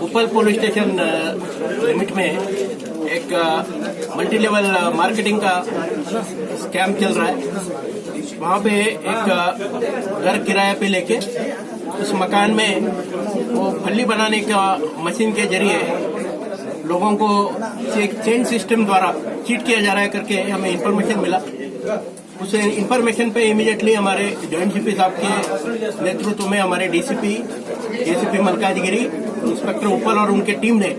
उपल police station limit में एक मल्टी लेवल मार्केटिंग का स्कैम चल रहा है। वहाँ पे एक घर किराए पे लेके उस मकान में वो फल्ली बनाने का मशीन के जरिए लोगों को एक चेन सिस्टम द्वारा चीट किया जा रहा है करके हमें इंफॉर्मेशन मिला। उस इंफॉर्मेशन पे इमीडिएटली हमारे जॉइंट सीपी साहब के नेतृत्व में हमारे डीसीपी एसीपी मलकाजगिरी, इंस्पेक्टर उपल और उनके टीम ने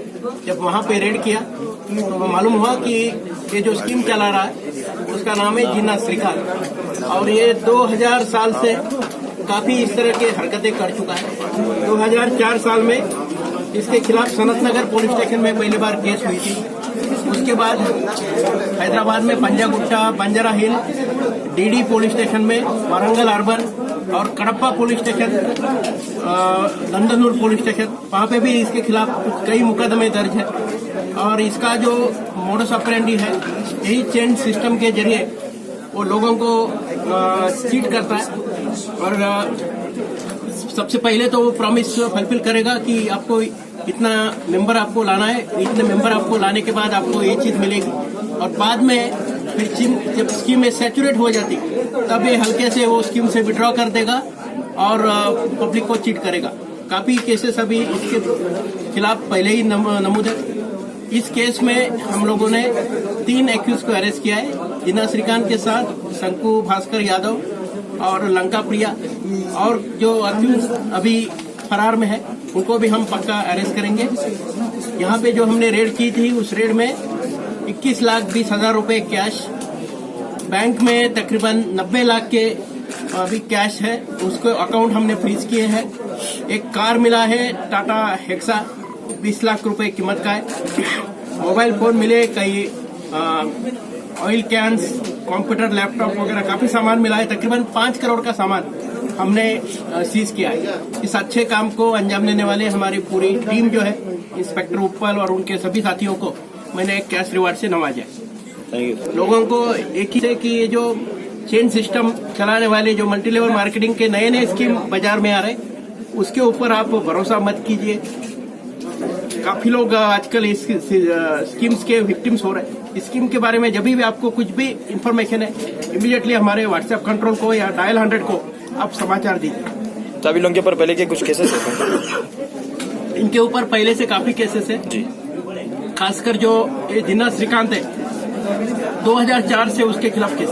जब वहां पे रेड किया तो मालूम हुआ कि ये जो स्कीम चला रहा है उसका नाम है जिन्ना श्रीकांत और ये 2000 साल से काफी इस तरह की हरकतें कर चुका है। 2004 साल में इसके खिलाफ सनत नगर पुलिस स्टेशन में पहली बार केस हुई थी। उसके बाद हैदराबाद में Panjagutta, Banjara hill, DD police station में, वारंगल अर्बन और Kadapa police station, Nandanur police station, वहाँ पे भी इसके खिलाफ कई मुकदमे दर्ज है। और इसका जो मोडस ऑपरेंडी है यही चेन सिस्टम के जरिए वो लोगों को चीट करता है। और सबसे पहले तो वो प्रॉमिस फुलफिल करेगा कि आपको इतना मेंबर आपको लाना है, इतने मेंबर आपको लाने के बाद आपको ये चीज मिलेगी। और बाद में फिर जब स्कीम में सैचुरेट हो जाती तब ये हल्के से वो स्कीम से विड्रॉ कर देगा और पब्लिक को चीट करेगा। काफी केसेस अभी इसके खिलाफ पहले ही नमूद है। इस केस में हम लोगों ने 3 एक्यूज को अरेस्ट किया है। जिन्ना श्रीकांत के साथ शंकु भास्कर यादव और लंका प्रिया, और जो एक्यूज अभी फरार में है उनको भी हम पक्का अरेस्ट करेंगे। यहाँ पे जो हमने रेड की थी उस रेड में 21,20,000 रुपए कैश, बैंक में तकरीबन 90 लाख के अभी कैश है, उसको अकाउंट हमने फ्रीज किए हैं। एक कार मिला है टाटा हेक्सा 20 लाख रुपए कीमत का है। मोबाइल फोन मिले, कई ऑयल कैंस, कंप्यूटर, लैपटॉप वगैरह काफी सामान मिला है। तकरीबन 5 करोड़ का सामान हमने सीज किया है। इस अच्छे काम को अंजाम देने वाले हमारी पूरी टीम जो है, इंस्पेक्टर उपल और उनके सभी साथियों को मैंने एक कैश रिवार्ड से नवाजा। लोगों को एक ही है कि ये जो चेन सिस्टम चलाने वाले जो मल्टी लेवल मार्केटिंग के नए नए स्कीम बाजार में आ रहे उसके ऊपर आप भरोसा मत कीजिए। काफी लोग आजकल इस स्कीम्स के विक्टिम्स हो रहे हैं। इस स्कीम के बारे में जब भी आपको कुछ भी इंफॉर्मेशन है इमीडिएटली हमारे व्हाट्सएप कंट्रोल को या डायल 100 को आप समाचार दीजिए। तो अभी लोगों के ऊपर पहले के कुछ केसेस हैं? इनके ऊपर पहले से काफी केसेस है जी। खासकर जो जिन्ना श्रीकांत है 2004 से उसके खिलाफ केस।